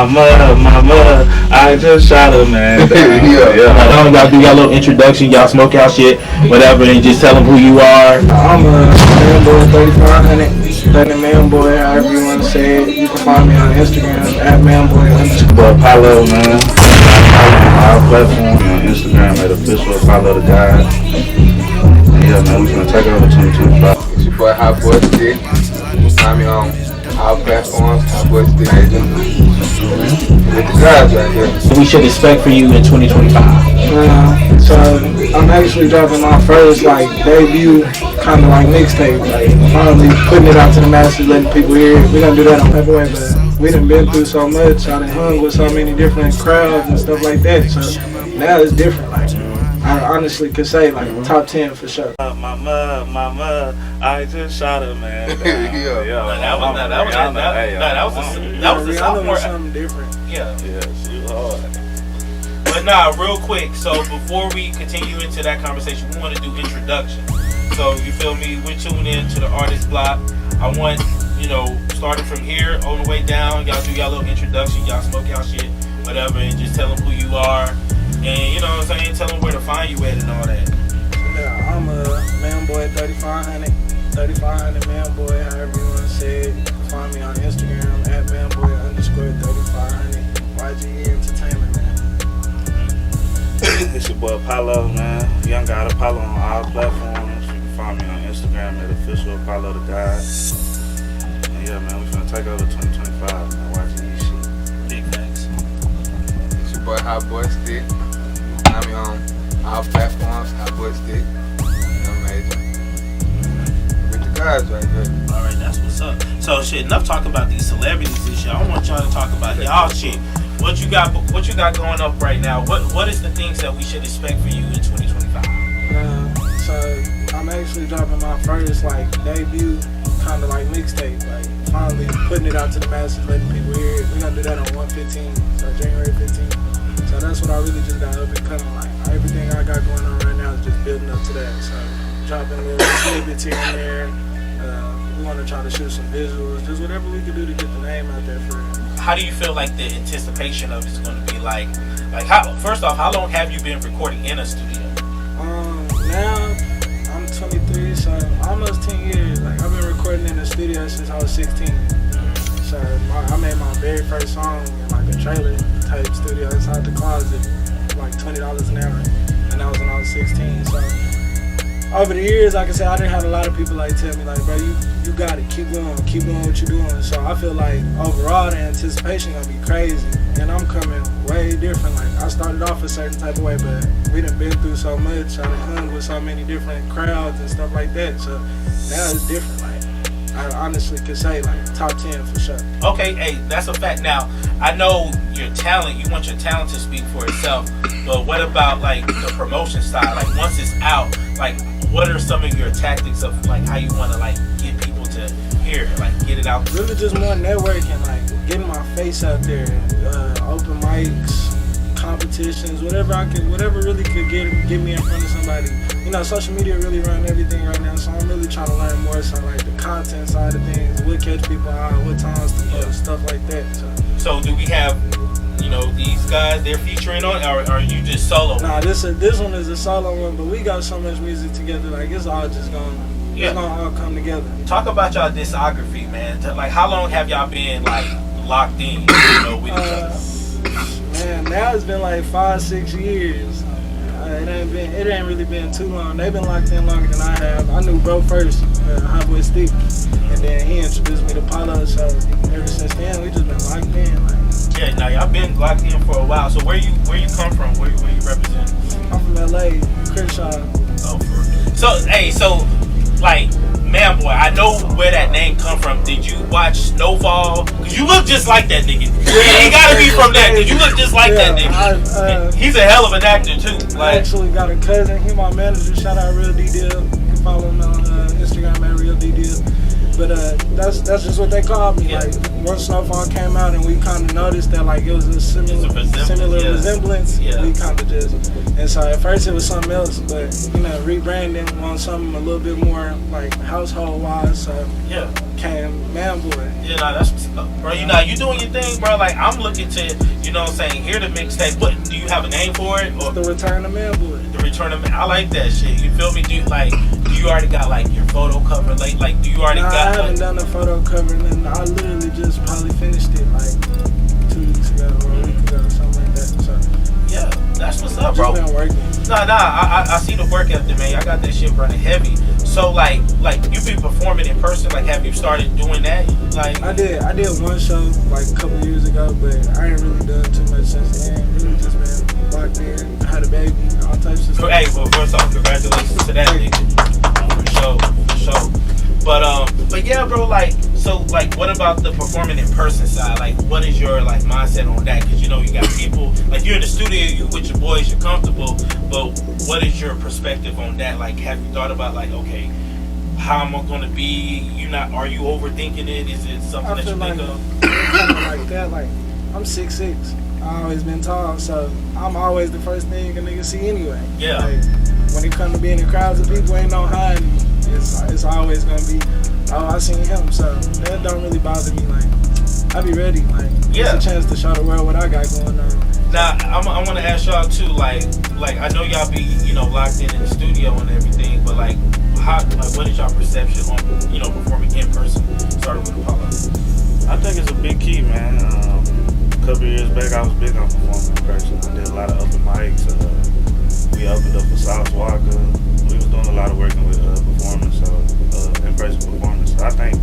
mama, I just shot a man down. Y'all do y'all little introduction, y'all smoke out shit, whatever, and just tell them who you are. I'm a manboy 3500, manboy, however you want to say it. You can find me on Instagram at manboy_. Apollo, man. On our platform on Instagram at official Apollo the guy. Yeah, man, we're gonna take over 2025. It's your boy Hotboy Stick. Find me on our platforms, Hotboy Stick Agent. With the guys right here. What we should expect for you in 2025. So I'm actually dropping my first debut kind of mixtape, finally putting it out to the masses, letting people hear it. We're gonna do that on February, but we done been through so much. I done hung with so many different crowds and stuff like that. So now it's different. I honestly could say top 10 for sure. Mama, I just shot a man down. That was a sophomore. Something different. Yeah, she was hard. But nah, real quick. So before we continue into that conversation, we want to do introduction. So you feel me? We're tuned in to the artist block. I want, starting from here all the way down, y'all do y'all little introduction, y'all smoke y'all shit, whatever, and just tell them who you are. And you know what I'm saying? Tell them where to find you at and all that. Yeah, I'm a manboy 3500 manboy, however you want to say it. You can find me on Instagram at manboy_3500. YGE Entertainment, man. It's your boy Apollo, man. Young God Apollo on all platforms. You can find me on Instagram at official Apollo the guy. And yeah, man, we're gonna take over 2025, man. YGE shit. Big thanks. It's your boy Hotboy Stick. Find me on our platforms, Hotboy Stick. With the guys right here. Alright, that's what's up. So shit, enough talk about these celebrities and shit. I want y'all to talk about y'all shit. What you got going up right now? What is the things that we should expect for you in 2025? So I'm actually dropping my first debut kind of mixtape, finally putting it out to the masses, letting people hear it. We're gonna do that on 1/15, so January 15th. So that's what I really just got up and coming. Everything I got going on right now is just building up to that. So dropping little snippets here and there. We want to try to shoot some visuals, just whatever we can do to get the name out there for it. How do you feel the anticipation of it's going to be like? First off, how long have you been recording in a studio? Now I'm 23, so almost 10 years. I've been recording in the studio since I was 16. So I made my very first song in a trailer type studio inside the closet, $20 an hour, and that was when I was 16. So over the years, I can say I didn't have a lot of people tell me bro, you got it, keep doing what you're doing. So I feel overall the anticipation gonna be crazy, and I'm coming way different. I started off a certain type of way, but we done been through so much. I done hung with so many different crowds and stuff like that. So now it's different. I honestly could say top 10 for sure. Okay, hey, that's a fact. Now, I know your talent, you want your talent to speak for itself, but what about the promotion side? Once it's out, what are some of your tactics of how you want to get people to hear it, get it out? Really just more networking, getting my face out there, open mics, competitions, whatever really could get me in front of somebody. Social media really run everything right now, so I'm really trying to learn more. So the content side of things, what catch people out, what times to post, stuff like that. So do we have, these guys they're featuring on, or are you just solo? Nah, this one is a solo one, but we got so much music together. It's all just gonna all come together. Talk about y'all discography, man. How long have y'all been locked in, with each other? Man, now it's been 5-6 years. It ain't really been too long. They've been locked in longer than I have. I knew bro first, Hotboy Stick, and then he introduced me to Apollo. So ever since then, we just been locked in. Yeah, now y'all been locked in for a while. So where you come from? Where you represent? I'm from LA, Crenshaw. Oh, so Manboy, I know where that name come from. Did you watch Snowfall? Cause you look just like that nigga. He gotta be from that. Cause you look just like that nigga. He's a hell of an actor too. I actually got a cousin. He my manager. Shout out Real D Deal. You can follow him on Instagram at Real D Deal. But that's just what they called me. Yeah. Like once Snowfall came out and we kind of noticed that like it was a similar resemblance. Yeah. We kind of just, and so at first it was something else, but you know rebranding on something a little bit more like household wise. So Yeah. came Manboy. Yeah, nah, that's what's up, bro. You know, you doing your thing, bro. Like I'm looking to, you know what I'm saying, hear the mixtape. What do you have a name for it? Or The Return of Manboy. the return of man? I like that shit. You feel me? Do you already got like your photo cover? Like do you already Nah, I got haven't like, done a photo cover, and I literally just probably finished it like 2 weeks ago or a week ago or something like that. So yeah, that's what's up, just bro. been working. Nah, I see the work ethic, man. I got that shit running heavy. So like you be performing in person. Like, have you started doing that? Like I did one show like a couple years ago, but I ain't really done too much since then. Really just been locked in, had a baby, all types of stuff. Hey, well, first off, congratulations to that nigga. For sure. But yeah, bro. Like, so, like, what about the performing in person side? Like, what is your like mindset on that? Because you know you got people like you're in the studio, you with your boys, you're comfortable. But what is your perspective on that? Like, have you thought about like, okay, how am I gonna be? Are you overthinking it? Is it something I that you feel like think of? kind of like that. Like I'm 6'6". I always been tall, so I'm always the first thing a nigga see anyway. Yeah. Like, when it come to being in crowds of people, ain't no hiding. It's always gonna be, oh, I seen him. So that don't really bother me. Like I be ready. Like Yeah. it's a chance to show the world what I got going on. Now, I want to ask y'all too. Like I know y'all be locked in the studio and everything, but like what is y'all perception on performing in person? Starting with Apollo. I think it's a big key, man. A couple years back, I was big on performing in person. I did a lot of open mics. We opened up for South Walker. We was doing a lot of working with performance, in-person performance. So I think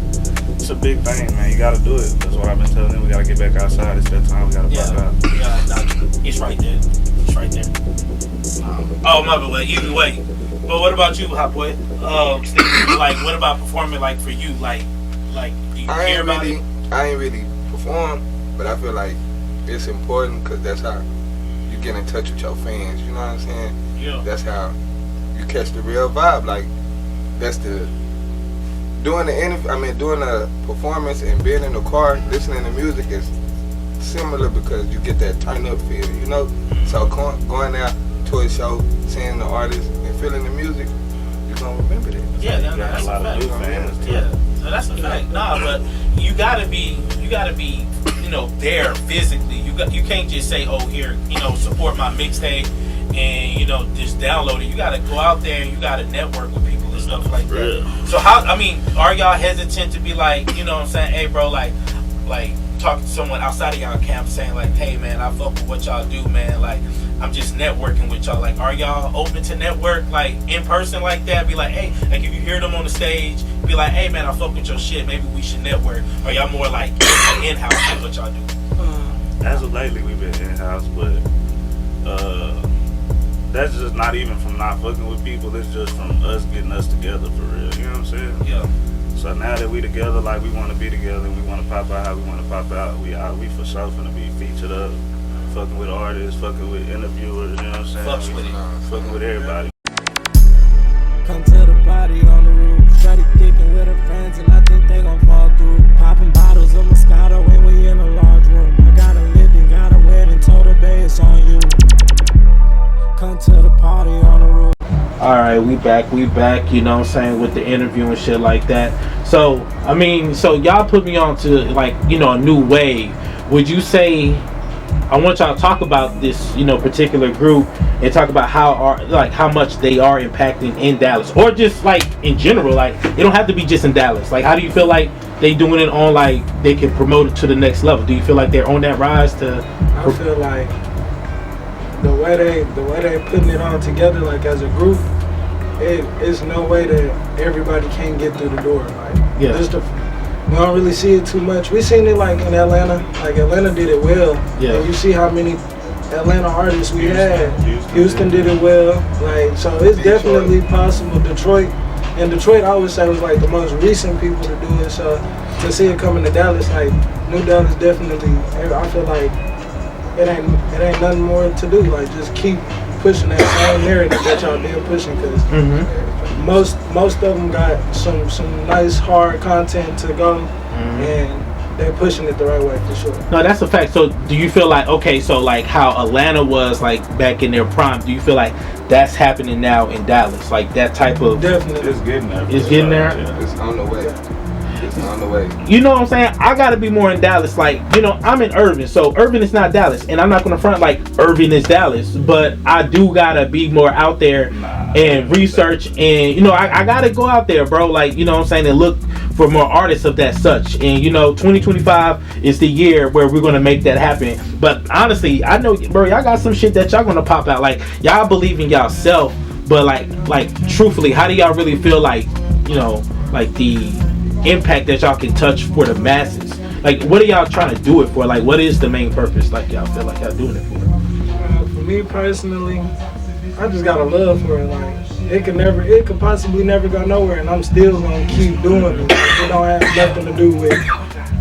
it's a big thing, man. You got to do it. That's what I've been telling them. We got to get back outside. It's that time. We got to pop out. Yeah, it's right there. It's right there. Oh, my bad. Either way. But what about you, Hotboy? Steve, like, what about performing, like, for you? Like, do you care about it? I ain't really perform, but I feel like it's important because that's how you get in touch with your fans. You know what I'm saying? Yeah. That's how you catch the real vibe. Like, that's doing a performance and being in the car, listening to music is similar because you get that turn up feel, you know? So going out to a show, seeing the artist and feeling the music, you're gonna remember that. Yeah, You got that's a lot a of new fact. fans, too. Yeah, no, that's a fact. Nah, but you gotta be, there physically. You can't just say, oh, here, support my mixtape and just download it. You gotta go out there and you gotta network with people and stuff like that. Yeah. So are y'all hesitant to be like, you know what I'm saying, hey, bro, like talk to someone outside of y'all camp saying like, hey, man, I fuck with what y'all do, man. Like, I'm just networking with y'all. Like, are y'all open to network, like, in person like that? Be like, hey, like, if you hear them on the stage, be like, hey, man, I fuck with your shit. Maybe we should network. Or y'all more like in-house like what y'all do? As of lately, we've been in-house, but that's just not even from not fucking with people. It's just from us getting us together for real. You know what I'm saying? Yeah. So now that we together, like we want to be together, and we want to pop out how we want to pop out. We for sure finna be featured up, fucking with artists, fucking with interviewers. You know what I'm saying? Fucks with it. Fucking with everybody. Come to the party on the roof. Shawty kicking with her friends and I think they gon' fall through. Popping bottles of Moscato when we in a large room. I got a living, got a wedding, told her babe it's on you. Come to the party on the roof. Alright, we back, you know what I'm saying, with the interview and shit like that. So y'all put me on to like, a new wave. Would you say, I want y'all to talk about this, particular group and talk about how much they are impacting in Dallas, or just like in general, like it don't have to be just in Dallas. Like, how do you feel like they doing it on, like they can promote it to the next level? Do you feel like they're on that rise to? I feel like the way they putting it all together, like as a group, it's no way that everybody can get through the door. Like, Yeah. We don't really see it too much. We seen it like in Atlanta. Like Atlanta did it well. Yeah. And you see how many Atlanta artists we had. Houston did it well. Like, so it's definitely possible. Detroit, I would say, was like the most recent people to do it. So to see it coming to Dallas, like New Dallas, definitely. I feel like it ain't nothing more to do. Like, just keep pushing that same narrative that y'all been pushing, because most of them got some nice hard content to go, and they're pushing it the right way for sure. No, that's a fact. So do you feel like, okay, so like how Atlanta was like back in their prime, do you feel like that's happening now in Dallas? Like that type of... Definitely. It's getting there. It's getting there? Yeah. It's on the way. It's on the way. You know what I'm saying? I gotta be more in Dallas. Like, you know, I'm in Irving, so Irving is not Dallas, and I'm not gonna front like Irving is Dallas, but I do gotta be more out there and research, and you know, I gotta go out there, bro. Like, you know what I'm saying, and look for more artists of that such. And you know, 2025 is the year where we're gonna make that happen. But honestly, I know, bro, y'all got some shit that y'all gonna pop out. Like, y'all believe in y'all self, but like truthfully, how do y'all really feel like, you know, like the impact that y'all can touch for the masses? Like, what are y'all trying to do it for? Like, what is the main purpose? Like, y'all feel like y'all doing it for? For me personally, I just got a love for it. Like, it could possibly never go nowhere, and I'm still gonna keep doing it. It don't have nothing to do with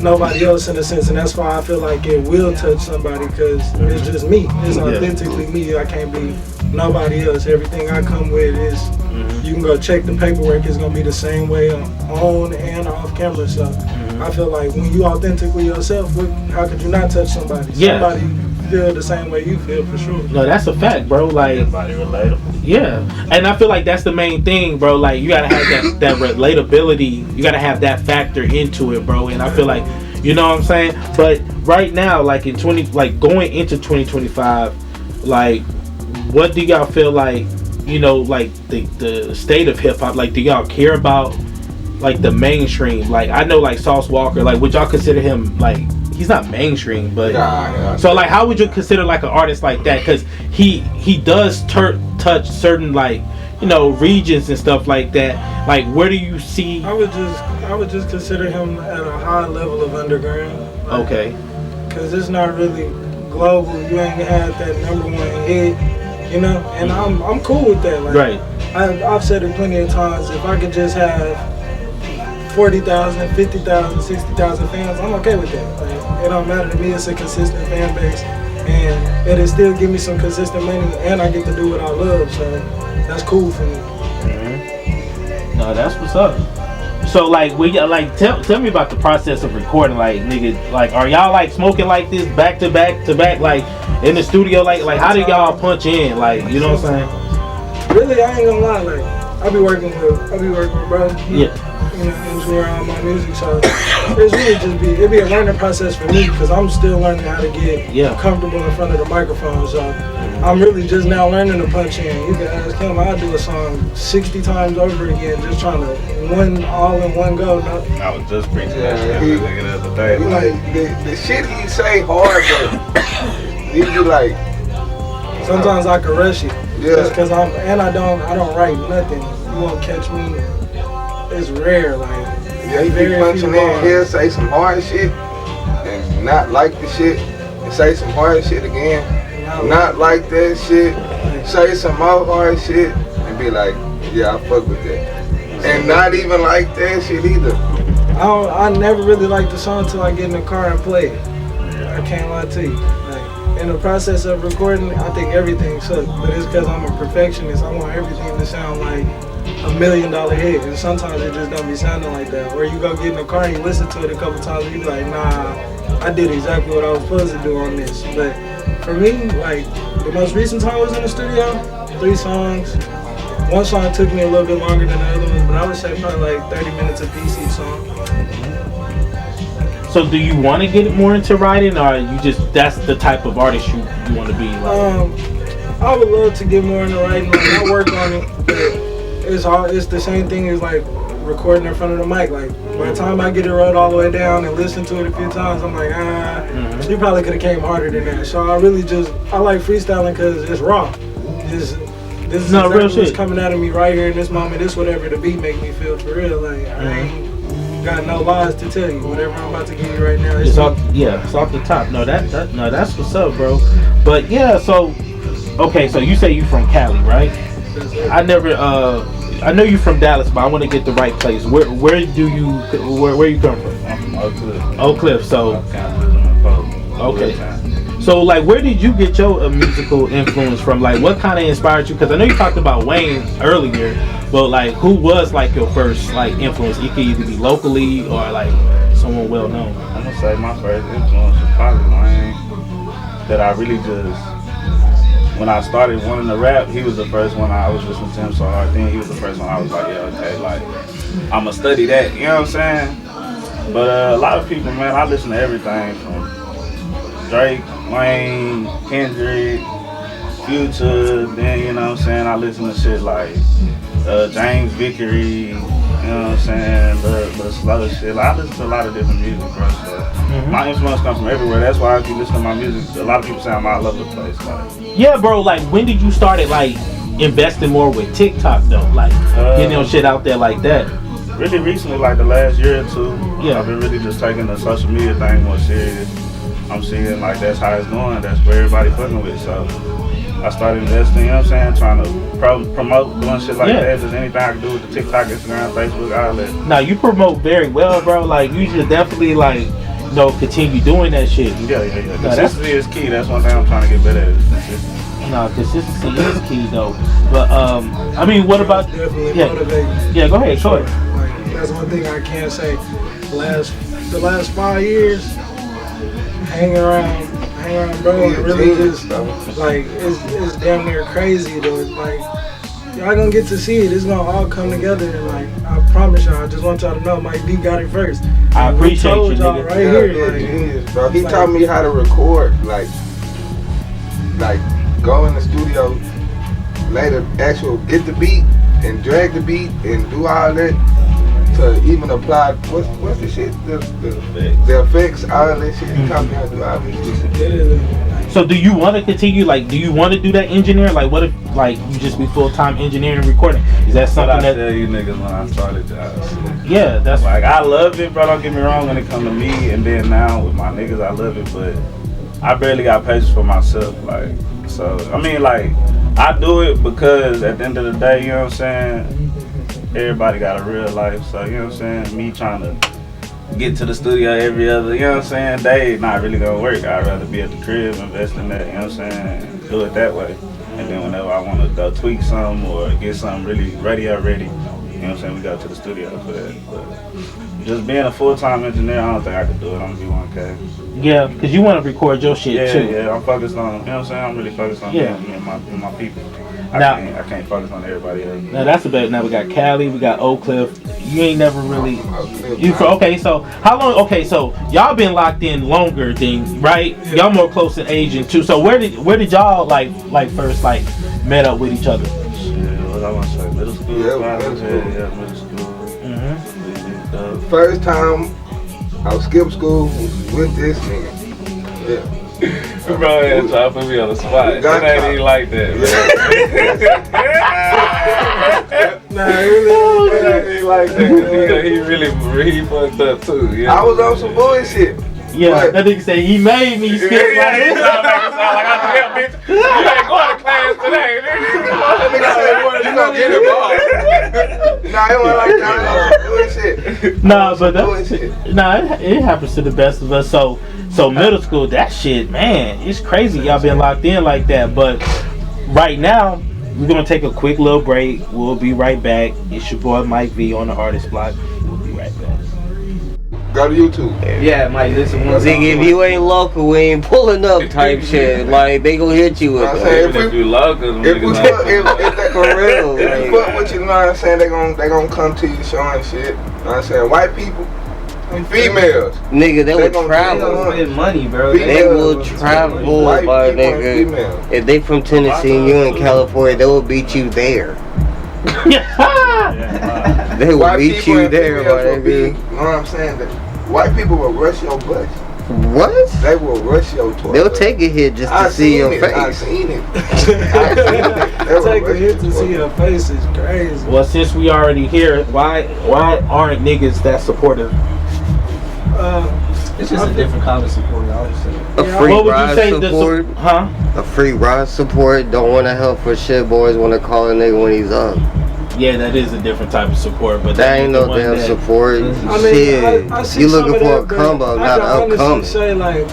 nobody else in a sense, and that's why I feel like it will touch somebody, because it's just me. It's authentically me. I can't be nobody else. Everything I come with is, you can go check the paperwork, it's gonna be the same way on and off camera. So I feel like when you authentically yourself, how could you not touch somebody? Yeah. Somebody feel the same way you feel, for sure. No, that's a fact, bro. Like, Everybody relatable. yeah, and I feel like that's the main thing, bro. Like, you gotta have that relatability. You gotta have that factor into it, bro. And I feel like, you know what I'm saying. But right now, like going into 2025, like, what do y'all feel like? You know, like the state of hip hop. Like, do y'all care about like the mainstream? Like, I know like Sauce Walker. Like, would y'all consider him like, he's not mainstream, but so like, how would you consider like an artist like that? Because he does touch certain, like, you know, regions and stuff like that. Like, where do you see? I would just consider him at a high level of underground. Okay. Because it's not really global. You ain't had that #1 hit, you know. And I'm cool with that. Like, Right. I've said it plenty of times. If I could just have 40,000, 50,000, 60,000 fans, I'm okay with that. Like, it don't matter to me. It's a consistent fan base, and it'll still give me some consistent money, and I get to do what I love. So that's cool for me. No, that's what's up. So like, tell me about the process of recording. Like, nigga, like, are y'all like smoking like this back to back, like in the studio? Like how do y'all punch in? Like, you know what I'm saying? Really, I ain't gonna lie. Like, I be working with bro. Yeah. You know, engineer all my music, so it's really it'd be a learning process for me, because I'm still learning how to get comfortable in front of the microphone. So I'm really just now learning to punch in. You can ask him, I do a song 60 times over again, just trying to all in one go. No? I was just preaching that shit the other day. Like, the shit he say hard, but he be like, sometimes I can rush it. Yeah. Just because I don't write nothing. You won't catch me. It's rare, like. yeah, he be punching in here, say some hard shit, and not like the shit, and say some hard shit again. Not like that shit, say some more hard shit, and be like, yeah, I fuck with that. And not even like that shit either. I never really like the song until I get in the car and play it. I can't lie to you. Like, in the process of recording, I think everything sucks, but it's because I'm a perfectionist. I want everything to sound like $1 million hit, and sometimes it just don't be sounding like that. Or you go get in the car and you listen to it a couple times and you be like, nah, I did exactly what I was supposed to do on this. But for me, like, the most recent time I was in the studio, 3 songs. One song took me a little bit longer than the other ones, but I would say probably like 30 minutes a piece each song. So do you want to get more into writing, or you just, that's the type of artist you want to be? Like? I would love to get more into writing. Like, I work on it, but it's the same thing as like recording in front of the mic. Like, by the time I get it wrote all the way down and listen to it a few times, I'm like, you probably could have came harder than that. So I like freestyling because it's raw. This is no, exactly real shit. what's coming out of me right here in this moment. This whatever the beat make me feel, for real. Like, I ain't got no lies to tell you. Whatever I'm about to give you right now, it's off the top. No, that's what's up, bro. But yeah, so okay, so you say you from Cali, right? I know you from Dallas, but I want to get the right place. Where you come from? I'm from Oak Cliff. Oak Cliff. So Okay. Good time. So, like, where did you get your musical influence from? Like, what kind of inspired you? Because I know you talked about Wayne earlier, but like, who was like your first like influence? It could either be locally or like someone well known. I'm gonna say my first influence was probably Wayne. That I really just, when I started wanting to rap, he was the first one I was listening to him so hard. Then he was the first one I was like, yeah, okay, like I'ma study that. You know what I'm saying? But a lot of people, man, I listen to everything from Drake, Wayne, Kendrick, Future, then, you know what I'm saying, I listen to shit like James Vickery, you know what I'm saying, the slow shit. Like, I listen to a lot of different music, bro, so my influence comes from everywhere. That's why if you listen to my music, a lot of people say I'm all over the place. Like, Yeah, bro. Like, when did you started like investing more with TikTok though? Like, getting your shit out there like that. really recently, like the last year or two, Yeah. I've been really just taking the social media thing more serious. I'm seeing like that's how it's going. That's where everybody fucking with. So I started investing, you know what I'm saying, trying to promote, doing shit like that. Just anything I can do with the TikTok, Instagram, Facebook, all that. Now you promote very well, bro. Like, you should definitely like, you know, continue doing that shit. Yeah. that's- Consistency is key. That's one thing I'm trying to get better at. Is consistency. No, consistency is key though. But I mean, what about? Definitely Yeah, motivating. yeah. Go ahead, go ahead. Like, that's one thing I can say. The last 5 years, hang around, bro. Yeah, Really genius, just bro. like it's damn near crazy though. Like y'all gonna get to see it. It's gonna all come together. And like I promise y'all, I just want y'all to know, Mike D got it first. I We appreciate told you, y'all nigga. right Yeah, here. yeah, Like, genius, bro. He like- taught me how to record, like go in the studio, lay the actual, get the beat and drag the beat and do all that to even apply, what's the shit? The effects, all that shit. He taught me how to do all this shit. literally. So do you want to continue? Like, do you want to do that engineering? Like, what if like you just be full time engineering and recording? Is that What something I that? tell you niggas when I started jobs. Yeah, that's Like, I love it, bro. Don't get me wrong when it come to me. And then now with my niggas, I love it. But I barely got patience for myself. Like, so, I mean, like, I do it because at the end of the day, you know what I'm saying? Everybody got a real life. So, you know what I'm saying? Me trying to get to the studio every other, you know what I'm saying, day, not really gonna work. I'd rather be at the crib, invest in that, you know what I'm saying? Do it that way. And then whenever I want to go tweak something or get something really radio ready, you know what I'm saying, we go to the studio for that. But just being a full-time engineer, I don't think I could do it. I'm gonna be 1K. yeah, because you want to record your shit too. Yeah, I'm focused on, you know what I'm saying, I'm really focused on me and my people. I Now- can't focus on everybody else. Now that's a bit. Now we got Cali, we got Oak Cliff. You ain't never really. Okay, so how long? Okay, so y'all been locked in longer than right? Y'all more close in age and too. So where did y'all like first like met up with each other? Yeah, what I want to say, middle school. Yeah, probably. middle school. Yeah, middle school. Mm-hmm. First time I was skip school with this nigga. Yeah. Bro, ain't trying to put me on the spot. It Got ain't caught. even like that, Nah, really. It ain't even like that. He really fucked up too. Yeah. I was on some bullshit. Yeah, But- that nigga say he made me skip like this. You ain't going to class today, That nigga said, "Boy, you gonna get involved." Nah, it wasn't like that. I was on bullshit. Nah, but Bullshit. it happens to the best of us. So middle school, that shit, man, it's crazy. Y'all been locked in like that. But right now, we're gonna take a quick little break. We'll be right back. It's your boy Mike V on the Artist Block. We'll be right back. Go to YouTube. Yeah, Mike, listen, Ziggy, if you ain't local, we ain't pulling up type shit. Like, they gonna hit you with I'm that. saying, If you love them if we niggas fuck, if they, For real, if like- you fuck with you, know what I'm saying, they gonna come to you showing shit. Know what I'm saying, white people and females. Nigga, they will gonna- travel. they money, bro. Females, They will travel, white my people and nigga. females. If they from Tennessee and you in California, they will beat you there. They will White beat people you and there, females will my be, nigga. you know what I'm saying? That white people will rush your butt. What? They will rush your toilet. They'll take a hit just to I see your seen it. I face. seen it. Take a hit to see her face is crazy. Well, since we already here, why aren't niggas that supportive? It's just a different kind of support, I would say. A free What would you ride say? support. A free ride support. Don't want to help for shit. Boys want to call a nigga when he's up. Yeah, that is a different type of support, but That ain't the no one damn that- support. I mean, shit. I see You some looking of for a that, but combo, I not can an honestly upcoming. say, like,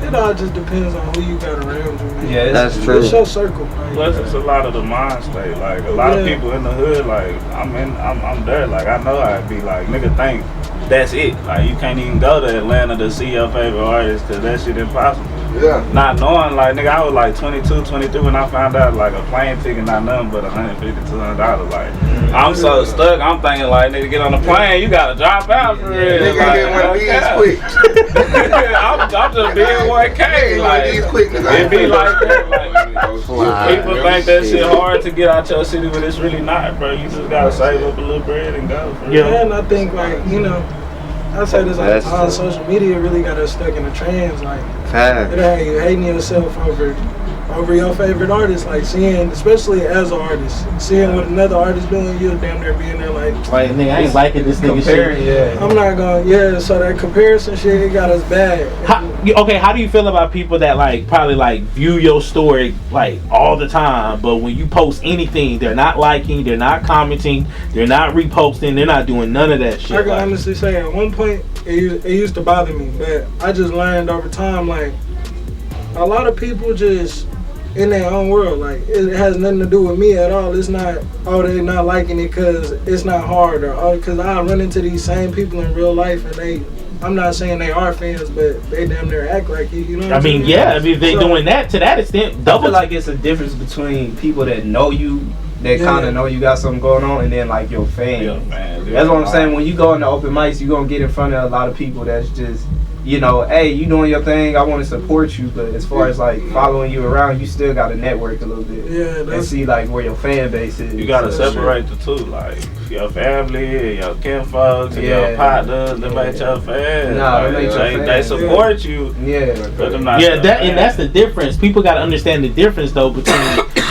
It all just depends on who you got around you, man. Yeah, That's true. It's your circle. Like, Plus, it's a lot of the mind state. Like a lot of people in the hood, like I'm there. Like I know I'd be like, nigga, think that's it. Like you can't even go to Atlanta to see your favorite artist because that shit impossible. Yeah. Not knowing, like nigga, I was like 22, 23 when I found out like a plane ticket not nothing but $150, $200. Like I'm so stuck. I'm thinking like, nigga, get on the plane, you gotta drop out for real. Nigga Like, get one of these quick. I'm just being 1K. Like these quick it be like that. Like, Fly. people think that shit hard to get out your city, but it's really not, bro. You just gotta save up a little bread and go. For real. yeah, and I think like I say this all the That's time. true. Social media really got us stuck in a trance. Like Fact. it had you hating yourself over your favorite artist. Like seeing, especially as an artist, seeing what another artist doing, you'll damn near being there like. Like, nigga, I ain't liking this nigga shit. Yeah. I'm not going. Yeah, so that comparison shit, it got us bad. How do you feel about people that like probably like view your story like all the time, but when you post anything, they're not liking, they're not commenting, they're not reposting, they're not doing none of that shit. I can like, honestly say at one point it used to bother me, but I just learned over time like a lot of people just in their own world. Like it has nothing to do with me at all. It's not they not liking it because it's not hard or because I run into these same people in real life and I'm not saying they are fans, but they damn near act like it. You know what I mean, saying? yeah, I mean, if they doing that to that extent, I double feel like it's a difference between people that know you, that Yeah. kind of know you got something going on, and then like your fans. Yeah, man, That's what I'm saying. When you go into open mics, you gonna get in front of a lot of people that's just, hey, you doing your thing, I want to support you, but as far as like following you around, you still got to network a little bit. Yeah, And that's see like where your fan base is. You gotta So, separate the two, like your family, your kinfolks, and Yeah. your partners. Them ain't your fans. Nah, Like, them ain't your they fans. support you, Yeah. but them not yeah, your that and that's fans. the difference. People got to understand the difference though between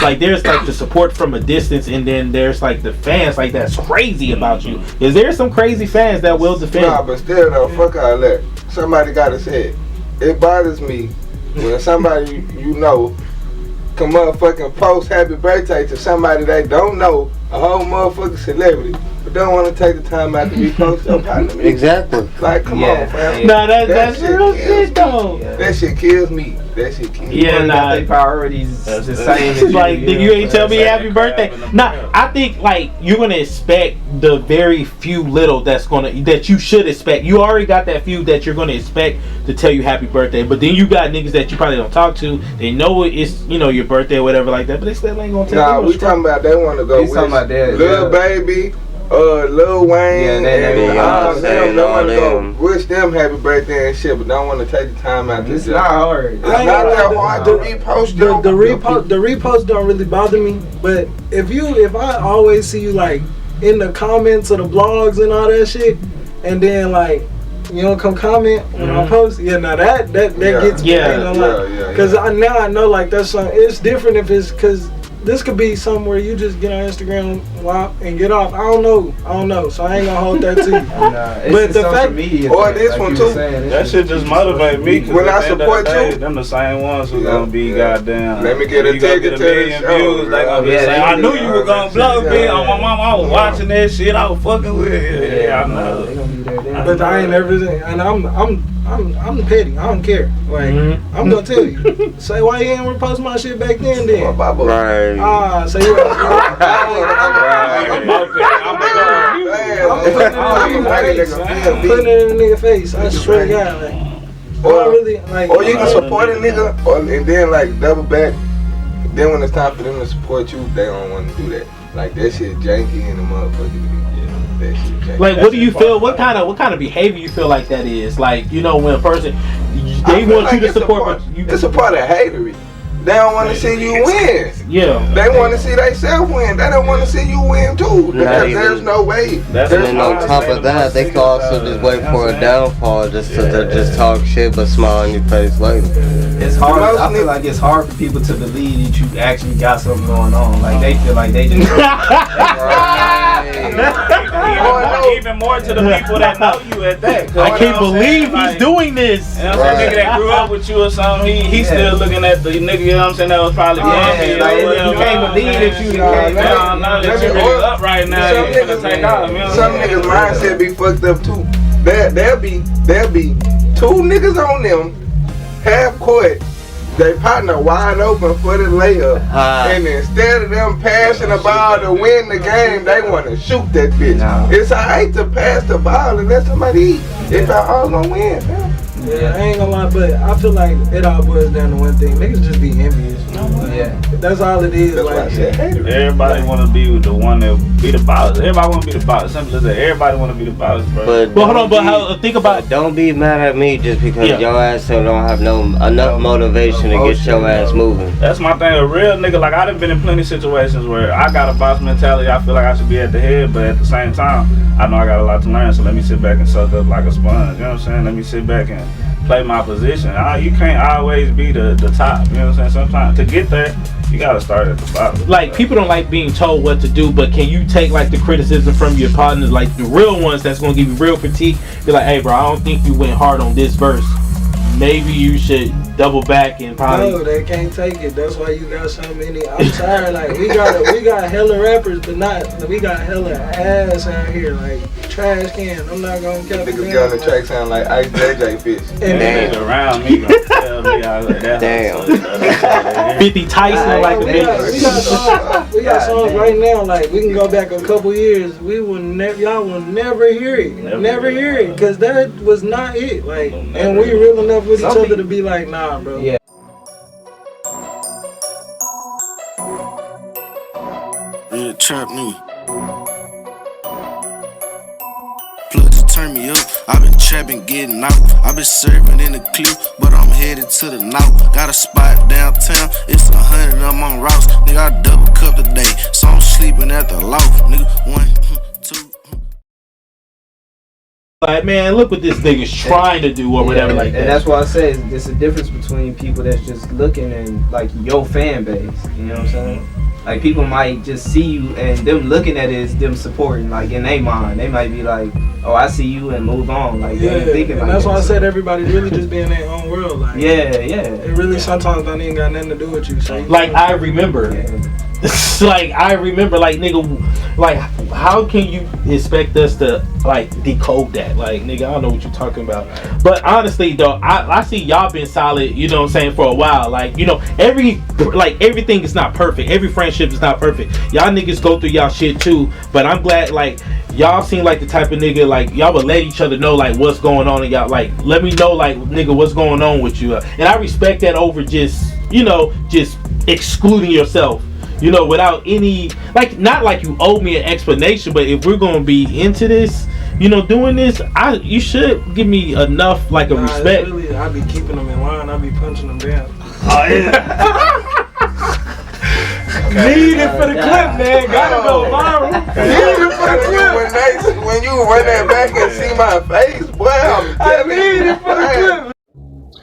like there's like the support from a distance, and then there's like the fans like that's crazy about you. Because there's some crazy fans that will defend. Nah, but still though, fuck all that. Somebody gotta say it. It bothers me when somebody you know come motherfucking post happy birthday to somebody they don't know, a whole motherfucking celebrity, but don't want to take the time out to repost your partner. Exactly. Like, come on, fam. Nah, that's shit real kills shit me. though. That shit kills me. That shit kills me. Yeah, People got nah. their priorities That's the the- same as It's like, you ain't tell me That's happy like birthday. crab in the Nah, barrel. I think like you're gonna expect the very few little that you should expect. You already got that few that you're gonna expect to tell you happy birthday. But then you got niggas that you probably don't talk to. They know it's your birthday or whatever like that, but they still ain't gonna tell Nah, you. we talking about they want to go He's with talking about that, Lil Baby, Lil Wayne, Yeah, and all Beyonce them. and They all want to go them. wish them happy birthday and shit, but don't want to take the time out to It's just. not hard. It's not that hard to repost the repost don't really bother me, but if I always see you like in the comments of the blogs and all that shit, and then like you don't come comment when I post, now that gets me. Yeah. I ain't gonna lie. Yeah. Cause I know like that's something. It's different if it's cause this could be somewhere you just get on Instagram and get off. I don't know. So I ain't gonna hold that to you. Nah, it's But the the social fact- media Or thing, this like one you too. were saying, That shit just motivate me. Cause When at I the end of the support day, you- them the same ones who Yeah, gonna be yeah. goddamn. Let me get a you gonna ticket get a to the million show, views. They gonna be yeah, saying, I knew you were gonna blow yeah. me. On my mama, I was watching that shit. I was fucking with it. Yeah, I know. They gonna be there then. But I ain't never, and I'm petty. I don't care. Like I'm gonna tell you. Say why you ain't repost my shit back then? Then Right. say you. I'm putting it in the nigga face. I swear to God, like, Or- I really like. Or you can support a nigga, and then like double back. Then when it's time for them to support you, they don't want to do that. Like that shit janky in the motherfucker. That shit janky. Like, what do you feel? What kind of behavior you feel like that is? Like, when a person I they feel want you like to it's a support, part- but you It's a part of hatery. They don't want to see you win. yeah. They want to see themselves win. They don't want to see you win too. Because even- there's no way. That's And then on top of that, they can also just wait for a downfall just to just talk shit but smile on your face later. It's hard. Most I feel niggas- like it's hard for people to believe that you actually got something going on. Like they feel like they just. Even more to the people that know you at that. 'Cause I you know can't what I'm saying? believe he's Like, doing this. And I'm saying, nigga that grew up with you or something, he's still looking at the nigga, you know what I'm saying, that was probably behind like, you. you can't believe that you came down. Now that you really up right now, Some you finna take off. You know what Some I'm saying? niggas' mindset be fucked up too. There'll be two niggas on them half court. They partner wide open for the layup, and instead of them passing the ball to win the game, they want to shoot that bitch. It's alright to pass the ball and let somebody eat. If y'all all gonna win, man. Yeah, I ain't gonna lie, but I feel like it all boils down to one thing. Niggas just be envious. Yeah, that's all it is. That's like, why I said haters. Everybody want to be the one that be the boss. Everybody want to be the boss. Simple as that. Everybody want to be the boss, bro. But hold on, but how, think about. Don't be mad at me just because your ass don't have enough motivation to get your ass moving. That's my thing. A real nigga, like I done been in plenty of situations where I got a boss mentality. I feel like I should be at the head, but at the same time, I know I got a lot to learn. So let me sit back and suck up like a sponge. You know what I'm saying? Let me sit back and play my position. You can't always be the top. You know what I'm saying? Sometimes to get there, you gotta start at the bottom. Like people don't like being told what to do, but can you take like the criticism from your partners, like the real ones that's gonna give you real critique? Be like, hey bro, I don't think you went hard on this verse. Maybe you should double back and probably. No, they can't take it. That's why you got so many. I'm tired. Like we got hella rappers, but we got hella ass out here. Like trash can. I'm not gonna cap it. Niggas got on the track sound like Ice JJ fish. Niggas around me gonna tell me I was that. Damn. 50 Tyson like the bitch. We got songs right now. Like we can go back a couple years. Y'all will never hear it. Never hear it, cause that was not it. Like, and we real enough with each other to be like, nah, bro. Yeah. Real trap me. Plugs turn me up. I've been trapping, getting out. I've been serving in the clip, but I'm headed to the north. Got a spot downtown. It's 100 I'm on routes. Nigga, I double cup today, so I'm sleeping at the loft. Nigga, 1, 2. Like, man, look what this nigga's trying to do or whatever like that. And that's why I say there's a difference between people that's just looking and like your fan base. You know what I'm saying? Like people might just see you and them looking at it is them supporting. Like in their mind, they might be like, "Oh, I see you," and move on. Like they ain't thinking and like that's that. why I said everybody really just be in their own world. Like it really sometimes don't even got nothing to do with you. So like I remember. Like I remember, like nigga, like how can you expect us to like decode that? Like nigga, I don't know what you're talking about. But honestly though, I see y'all been solid, you know what I'm saying, for a while. Like, you know, everything is not perfect. Every friendship is not perfect. Y'all niggas go through y'all shit too. But I'm glad like y'all seem like the type of nigga like y'all would let each other know like what's going on and y'all like let me know like nigga what's going on with you. And I respect that over just, you know, just excluding yourself. You know, without any, like, not like you owe me an explanation, but if we're gonna be into this, you know, doing this, you should give me enough, like, a respect. Really, I be keeping them in line. I be punching them down. Oh yeah. Need it for the clip, man. Gotta go viral. Need it for the clip. When you run that back and see my face, boy, I need it for the clip.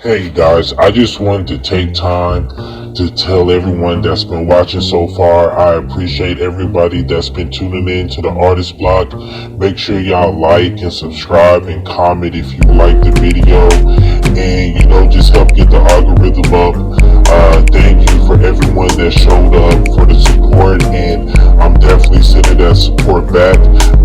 Hey guys, I just wanted to take time to tell everyone that's been watching so far, I appreciate everybody that's been tuning in to the Artist Block. Make sure y'all like and subscribe and comment if you like the video, and you know, just help get the algorithm up. Thank you for everyone that showed up for the support, and I'm definitely sending that support back.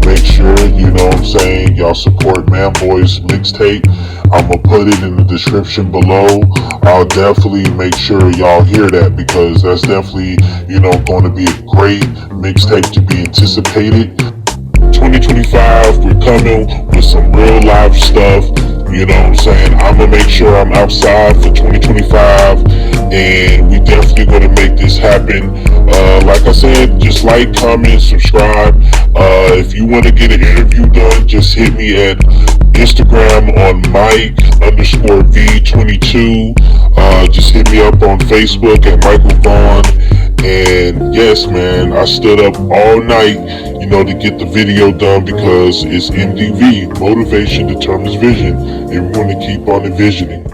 Make sure, you know what I'm saying, y'all support Manboy's mixtape. I'm gonna put it in the description below. I'll definitely make sure y'all hear that, because that's definitely, you know, going to be a great mixtape to be anticipated. 2025, we're coming with some real live stuff. You know what I'm saying? I'm gonna make sure I'm outside for 2025, and we definitely gonna make this happen. Like I said, just like, comment, subscribe. If you want to get an interview done, just hit me at Instagram on Mike_V22. Just hit me up on Facebook at Michael Vaughn. And yes, man, I stood up all night, you know, to get the video done, because it's MDV, motivation determines vision, and we're going to keep on envisioning.